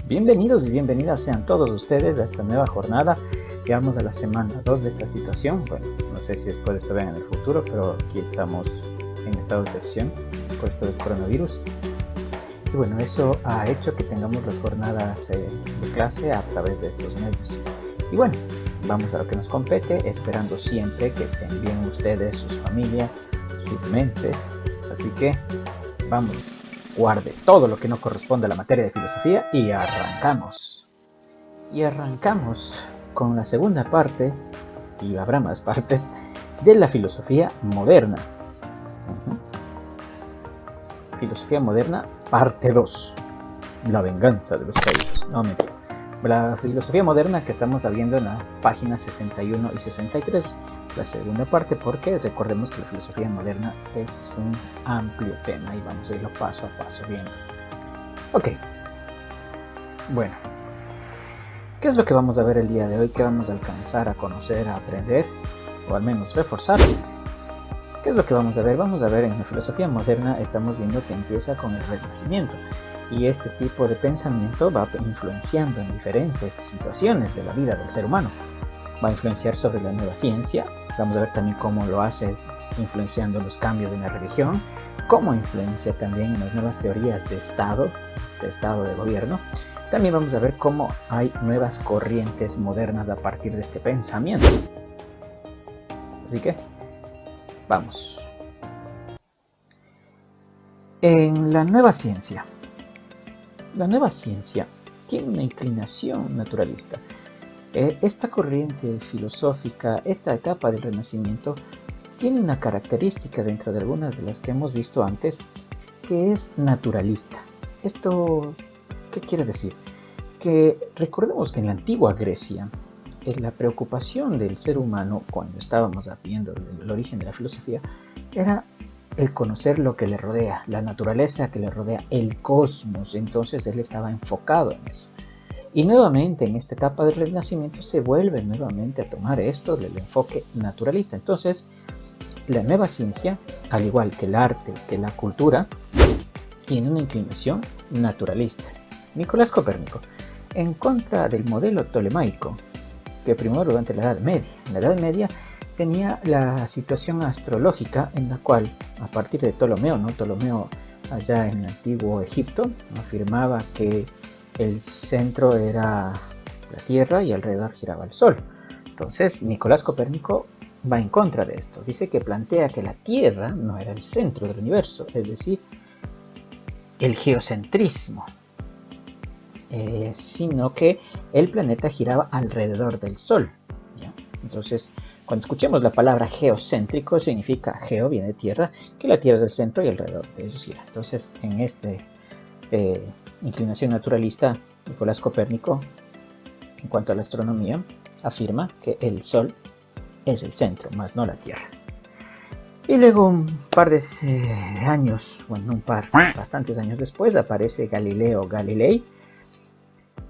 Bienvenidos y bienvenidas sean todos ustedes a esta nueva jornada. Llegamos a la semana 2 de esta situación. Bueno, no sé si después esto vean en el futuro, pero aquí estamos en estado de excepción por esto del coronavirus. Y bueno, eso ha hecho que tengamos las jornadas de clase a través de estos medios. Y bueno, vamos a lo que nos compete, esperando siempre que estén bien ustedes, sus familias, sus mentes. Así que vamos. Guarde todo lo que no corresponde a la materia de filosofía y arrancamos. Y arrancamos con la segunda parte, y habrá más partes, de la filosofía moderna. Filosofía moderna, parte 2. La venganza de los caídos. No, mentira. La filosofía moderna que estamos viendo en las páginas 61 y 63. La segunda parte, porque recordemos que la filosofía moderna es un amplio tema y vamos a irlo paso a paso viendo. Ok. Bueno. ¿Qué es lo que vamos a ver el día de hoy? ¿Qué vamos a alcanzar a conocer, a aprender? O al menos reforzar. ¿Qué es lo que vamos a ver? Vamos a ver en la filosofía moderna, estamos viendo que empieza con el Renacimiento. Y este tipo de pensamiento va influenciando en diferentes situaciones de la vida del ser humano. Va a influenciar sobre la nueva ciencia. Vamos a ver también cómo lo hace influenciando los cambios en la religión, cómo influencia también en las nuevas teorías de Estado de gobierno. También vamos a ver cómo hay nuevas corrientes modernas a partir de este pensamiento. Así que, vamos. En la nueva ciencia. La nueva ciencia tiene una inclinación naturalista. Esta corriente filosófica, esta etapa del Renacimiento, tiene una característica dentro de algunas de las que hemos visto antes, que es naturalista. ¿Esto qué quiere decir? Que recordemos que en la antigua Grecia, la preocupación del ser humano, cuando estábamos viendo el origen de la filosofía, era el conocer lo que le rodea, la naturaleza que le rodea, el cosmos. Entonces él estaba enfocado en eso. Y nuevamente en esta etapa del Renacimiento se vuelve nuevamente a tomar esto del enfoque naturalista. Entonces la nueva ciencia, al igual que el arte, que la cultura, tiene una inclinación naturalista. Nicolás Copérnico, en contra del modelo ptolemaico que primó durante la Edad Media. En la Edad Media tenía la situación astrológica en la cual, a partir de Ptolomeo, Ptolomeo allá en el antiguo Egipto, afirmaba que el centro era la Tierra y alrededor giraba el Sol. Entonces, Nicolás Copérnico va en contra de esto. Dice que plantea que la Tierra no era el centro del universo, es decir, el geocentrismo, sino que el planeta giraba alrededor del Sol. ¿Ya? Entonces, cuando escuchemos la palabra geocéntrico, significa geo, viene de tierra, que la Tierra es el centro y alrededor de ellos gira. Entonces, en esta inclinación naturalista, Nicolás Copérnico, en cuanto a la astronomía, afirma que el Sol es el centro, más no la Tierra. Y luego un par de años, bastantes años después, aparece Galileo Galilei,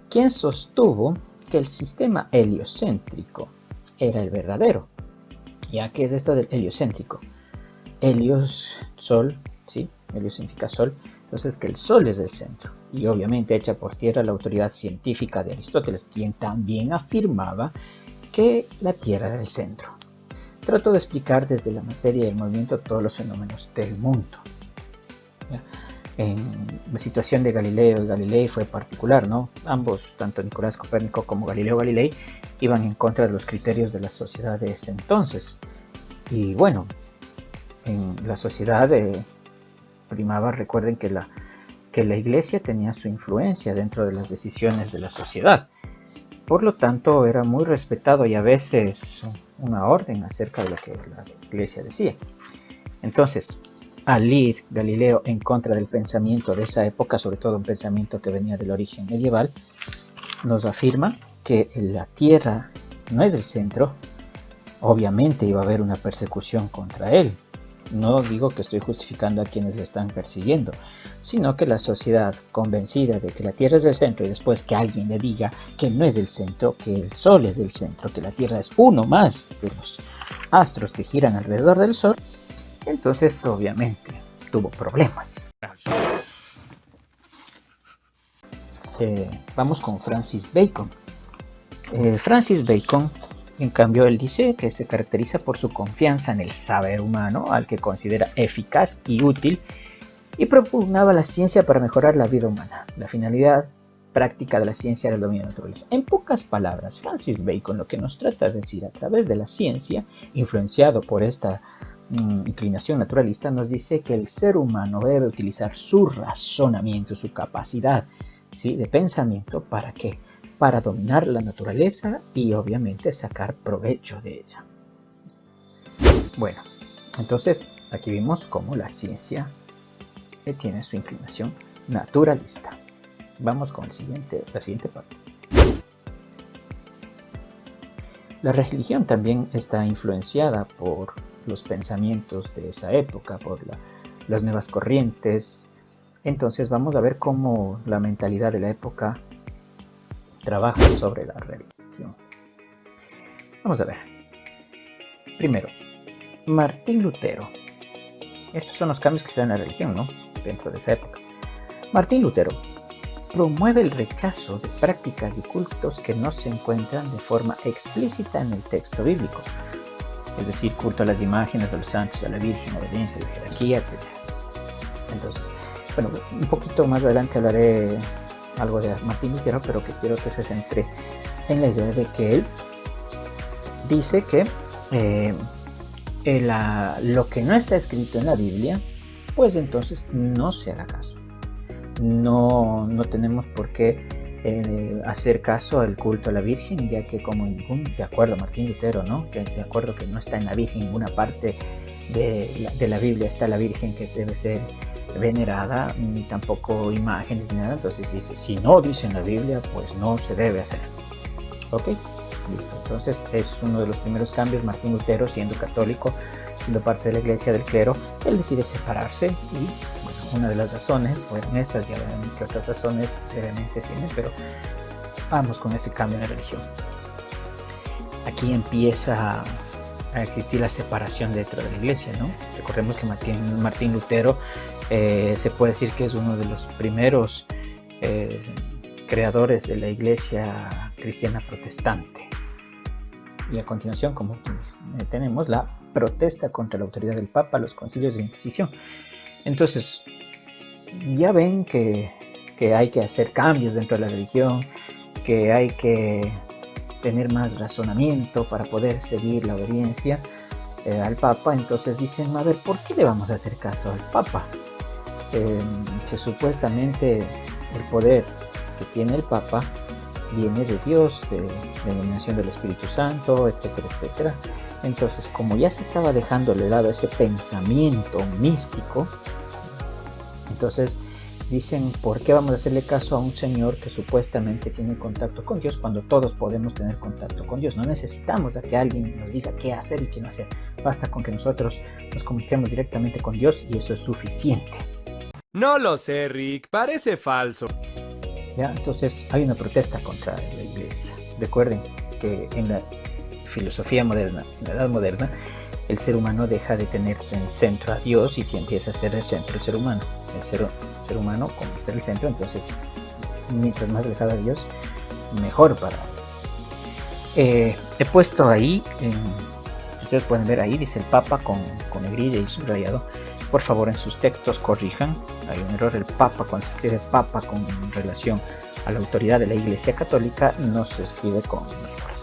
quien sostuvo que el sistema heliocéntrico era el verdadero. ¿Ya qué es esto del heliocéntrico? Helios, sol, ¿sí? Helio significa sol. Entonces que el sol es el centro. Y obviamente echa por tierra la autoridad científica de Aristóteles, quien también afirmaba que la Tierra era el centro. Trato de explicar desde la materia y el movimiento todos los fenómenos del mundo. ¿Ya? En la situación de Galileo y Galilei fue particular, ¿no? Ambos, tanto Nicolás Copérnico como Galileo Galilei, iban en contra de los criterios de las sociedades entonces. Y bueno, en la sociedad primaba, recuerden que la iglesia tenía su influencia dentro de las decisiones de la sociedad. Por lo tanto, era muy respetado y a veces una orden acerca de lo que la iglesia decía. Entonces, al ir Galileo en contra del pensamiento de esa época, sobre todo un pensamiento que venía del origen medieval, nos afirma que la Tierra no es el centro. Obviamente iba a haber una persecución contra él. No digo que estoy justificando a quienes le están persiguiendo, sino que la sociedad convencida de que la Tierra es del centro y después que alguien le diga que no es del centro, que el Sol es del centro, que la Tierra es uno más de los astros que giran alrededor del Sol, entonces obviamente tuvo problemas. Vamos con Francis Bacon. Francis Bacon, en cambio, él dice que se caracteriza por su confianza en el saber humano, al que considera eficaz y útil, y propugnaba la ciencia para mejorar la vida humana. La finalidad práctica de la ciencia era el dominio de la naturaleza. En pocas palabras, Francis Bacon lo que nos trata de decir a través de la ciencia, influenciado por esta inclinación naturalista, nos dice que el ser humano debe utilizar su razonamiento, su capacidad, ¿sí?, de pensamiento. ¿Para qué? Para dominar la naturaleza y obviamente sacar provecho de ella. Bueno, entonces aquí vimos cómo la ciencia tiene su inclinación naturalista. Vamos con la siguiente parte. La religión también está influenciada por los pensamientos de esa época, por las nuevas corrientes. Entonces vamos a ver cómo la mentalidad de la época trabaja sobre la religión. Vamos a ver. Primero, Martín Lutero. Estos son los cambios que se dan en la religión, ¿no?, dentro de esa época. Martín Lutero promueve el rechazo de prácticas y cultos que no se encuentran de forma explícita en el texto bíblico. Es decir, culto a las imágenes de los santos, a la Virgen, obediencia, la jerarquía, etc. Entonces, bueno, un poquito más adelante hablaré algo de Martín Lutero, pero que quiero que se centre en la idea de que él dice que lo que no está escrito en la Biblia, pues entonces no se haga caso. No tenemos por qué hacer caso al culto a la Virgen, ya que de acuerdo a Martín Lutero, ¿no?, que de acuerdo que no está en la Virgen, en ninguna parte de la Biblia está la Virgen que debe ser venerada, ni tampoco imágenes ni nada. Entonces dice, si no dice en la Biblia, pues no se debe hacer. Ok, listo. Entonces es uno de los primeros cambios. Martín Lutero, siendo católico, siendo parte de la iglesia del clero, él decide separarse. Y bueno, una de las razones, bueno, estas ya veremos que otras razones realmente tiene, pero vamos con ese cambio en la religión. Aquí empieza a existir la separación dentro de la iglesia, ¿no? Recordemos que Martín Lutero se puede decir que es uno de los primeros creadores de la iglesia cristiana protestante. Y a continuación, como tenemos la protesta contra la autoridad del Papa, los concilios de Inquisición. Entonces, ya ven que hay que hacer cambios dentro de la religión, que hay que tener más razonamiento para poder seguir la obediencia al Papa. Entonces dicen, a ver, ¿por qué le vamos a hacer caso al Papa? Si supuestamente el poder que tiene el Papa viene de Dios, de la iluminación del Espíritu Santo, etcétera, etcétera. Entonces, como ya se estaba dejando de lado ese pensamiento místico, entonces dicen, ¿por qué vamos a hacerle caso a un señor que supuestamente tiene contacto con Dios cuando todos podemos tener contacto con Dios? No necesitamos a que alguien nos diga qué hacer y qué no hacer. Basta con que nosotros nos comuniquemos directamente con Dios y eso es suficiente. No lo sé, Rick, parece falso. ¿Ya? Entonces hay una protesta contra la iglesia. Recuerden que en la filosofía moderna, en la edad moderna, el ser humano deja de tenerse en el centro a Dios y empieza a ser el centro del ser humano. El ser humano como ser el centro, entonces mientras más alejado de Dios, mejor para él. He puesto ahí, ustedes pueden ver ahí, dice el Papa con negrilla y subrayado. Por favor, en sus textos corrijan. Hay un error, el Papa, cuando se escribe Papa con relación a la autoridad de la Iglesia Católica, no se escribe con mayúsculas.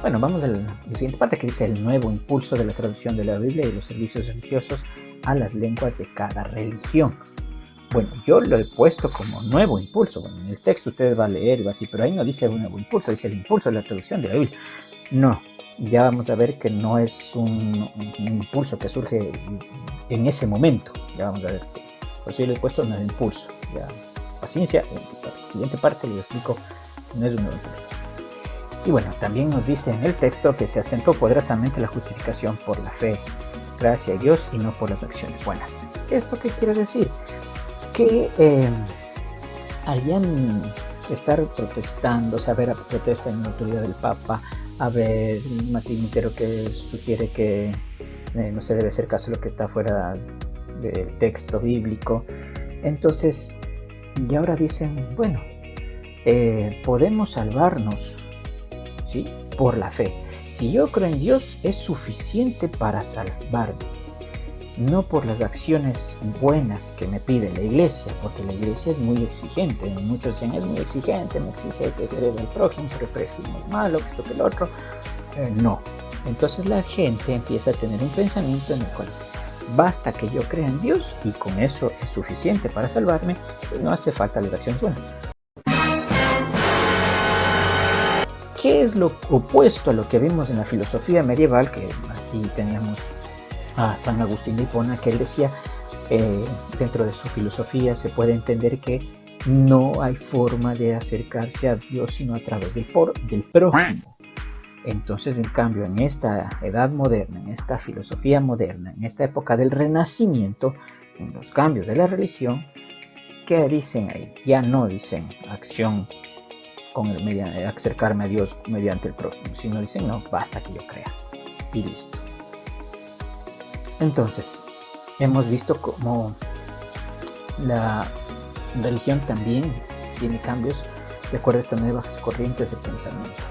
Bueno, vamos a la siguiente parte que dice el nuevo impulso de la traducción de la Biblia y los servicios religiosos a las lenguas de cada religión. Bueno, yo lo he puesto como nuevo impulso. Bueno, en el texto ustedes van a leer y va así, pero ahí no dice un nuevo impulso, dice el impulso de la traducción de la Biblia. No. Ya vamos a ver que no es un impulso que surge en ese momento. Ya vamos a ver. Por eso yo le he puesto un nuevo impulso. Ya, paciencia, en la siguiente parte les explico, no es un nuevo impulso. Y bueno, también nos dice en el texto que se acentuó poderosamente la justificación por la fe gracia de Dios y no por las acciones buenas. ¿Esto qué quiere decir? Que hayan estar protestando, o sea, haber protesta en la autoridad del Papa, haber Martín Lutero que sugiere que no se debe hacer caso a lo que está fuera del texto bíblico. Entonces, y ahora dicen, bueno, podemos salvarnos, ¿sí?, por la fe. Si yo creo en Dios, es suficiente para salvarme, no por las acciones buenas que me pide la iglesia, porque la iglesia es muy exigente. Muchos dicen, es muy exigente, me exige que quede al prójimo, pero el prójimo es malo, que esto que el otro. No. Entonces la gente empieza a tener un pensamiento en el cual dice, basta que yo crea en Dios y con eso es suficiente para salvarme, pues no hace falta las acciones buenas. ¿Qué es lo opuesto a lo que vimos en la filosofía medieval? Que aquí teníamos a San Agustín de Hipona, que él decía, dentro de su filosofía se puede entender que no hay forma de acercarse a Dios sino a través del prójimo. Entonces, en cambio, en esta edad moderna, en esta filosofía moderna, en esta época del Renacimiento, en los cambios de la religión, ¿qué dicen ahí? Ya no dicen acción con acercarme a Dios mediante el prójimo, sino dicen, no, basta que yo crea y listo. Entonces, hemos visto cómo la religión también tiene cambios de acuerdo a estas nuevas corrientes de pensamiento.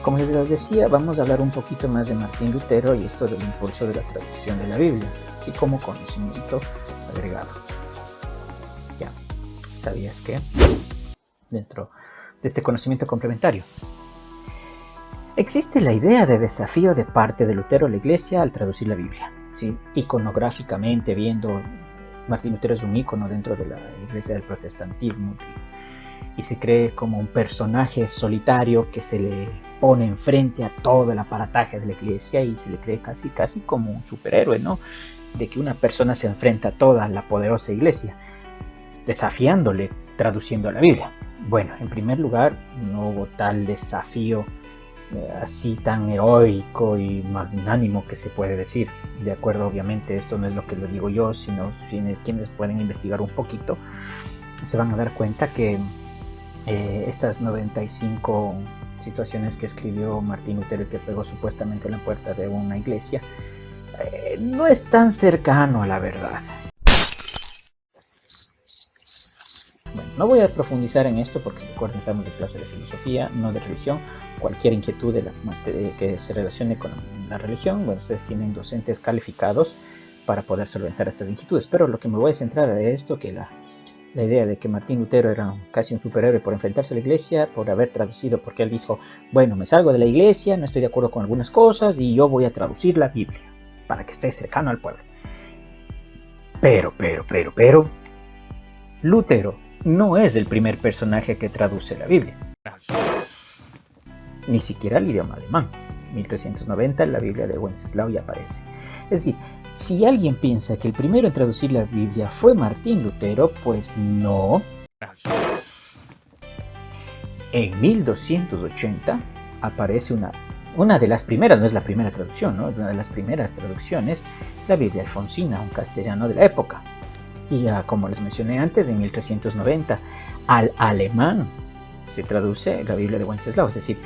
Como les decía, vamos a hablar un poquito más de Martín Lutero y esto del impulso de la traducción de la Biblia, así como conocimiento agregado. Ya, ¿sabías que? Dentro de este conocimiento complementario, existe la idea de desafío de parte de Lutero a la Iglesia al traducir la Biblia. ¿Sí? Iconográficamente viendo, Martín Lutero es un ícono dentro de la Iglesia del protestantismo y se cree como un personaje solitario que se le pone enfrente a todo el aparataje de la Iglesia y se le cree casi como un superhéroe, ¿no? De que una persona se enfrenta a toda la poderosa Iglesia, desafiándole, traduciendo la Biblia. Bueno, en primer lugar, no hubo tal desafío así tan heroico y magnánimo que se puede decir. De acuerdo, obviamente, esto no es lo que lo digo yo, sino quienes pueden investigar un poquito se van a dar cuenta que estas 95 situaciones que escribió Martín Lutero y que pegó supuestamente en la puerta de una iglesia, no es tan cercano a la verdad. Bueno, no voy a profundizar en esto porque recuerden, estamos en clase de filosofía, no de religión. Cualquier inquietud que se relacione con la religión, bueno, ustedes tienen docentes calificados para poder solventar estas inquietudes. Pero lo que me voy a centrar es esto, que la idea de que Martín Lutero era casi un superhéroe por enfrentarse a la iglesia, por haber traducido, porque él dijo, bueno, me salgo de la iglesia, no estoy de acuerdo con algunas cosas y yo voy a traducir la Biblia para que esté cercano al pueblo. Pero, Lutero no es el primer personaje que traduce la Biblia, ni siquiera el idioma alemán. 1390 la Biblia de Wenceslao ya aparece. Es decir, si alguien piensa que el primero en traducir la Biblia fue Martín Lutero, pues no. En 1280 aparece una de las primeras, no es la primera traducción, ¿no? Es una de las primeras traducciones, la Biblia alfonsina, un castellano de la época. Y ya, como les mencioné antes, en 1390 al alemán se traduce la Biblia de Wenceslao. Es decir,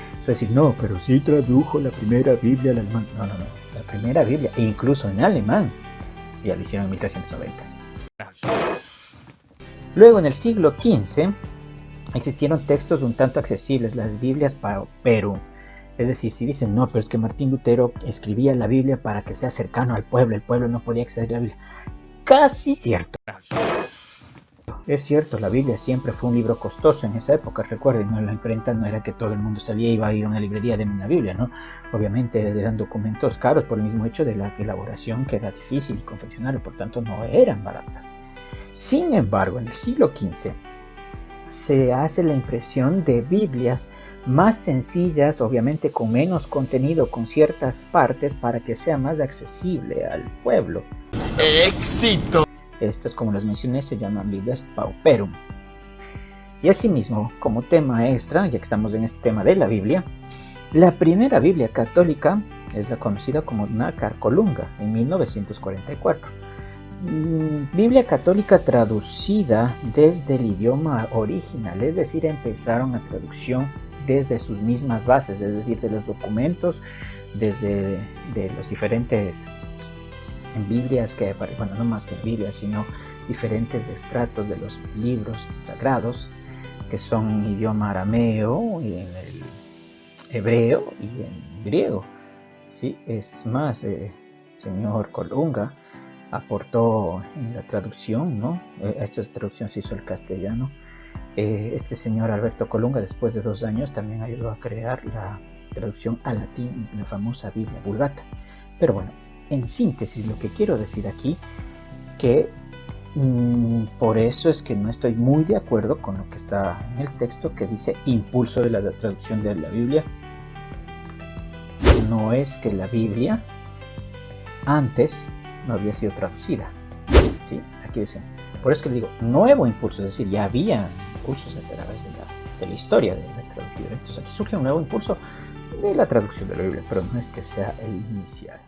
no, pero sí tradujo la primera Biblia al alemán. No, la primera Biblia, incluso en alemán, ya lo hicieron en 1390. Luego, en el siglo XV, existieron textos un tanto accesibles, las Biblias Pauperum. Es decir, si dicen, no, pero es que Martín Lutero escribía la Biblia para que sea cercano al pueblo, el pueblo no podía acceder a la Biblia. Casi cierto. Es cierto, la Biblia siempre fue un libro costoso en esa época. Recuerden, ¿no? La imprenta no era que todo el mundo salía y iba a ir a una librería de una Biblia, ¿no? Obviamente eran documentos caros por el mismo hecho de la elaboración, que era difícil y confeccionar, por tanto no eran baratas. Sin embargo, en el siglo XV se hace la impresión de Biblias más sencillas, obviamente con menos contenido, con ciertas partes para que sea más accesible al pueblo. ¡Éxito! Estas, como les mencioné, se llaman Biblias Pauperum. Y asimismo, como tema extra, ya que estamos en este tema de la Biblia, La primera Biblia católica es la conocida como Nácar Colunga, en 1944. Biblia católica traducida desde el idioma original, es decir, empezaron la traducción desde sus mismas bases, es decir, de los documentos, desde de los diferentes Biblias que, bueno, no más que Biblias, sino diferentes extractos de los libros sagrados, que son en idioma arameo, y en el hebreo y en griego. Sí, es más, señor Colunga aportó en la traducción, ¿no? Esta traducción se hizo al castellano. Este señor Alberto Colunga, después de 2 años, también ayudó a crear la traducción al latín, la famosa Biblia Vulgata. Pero bueno, en síntesis, lo que quiero decir aquí, que por eso es que no estoy muy de acuerdo con lo que está en el texto, que dice impulso de la traducción de la Biblia. No es que la Biblia antes no había sido traducida, ¿sí? Aquí dice, por eso que le digo nuevo impulso, es decir, ya había impulsos a través de la historia de la traducción. Entonces aquí surge un nuevo impulso de la traducción de la Biblia, pero no es que sea el inicial.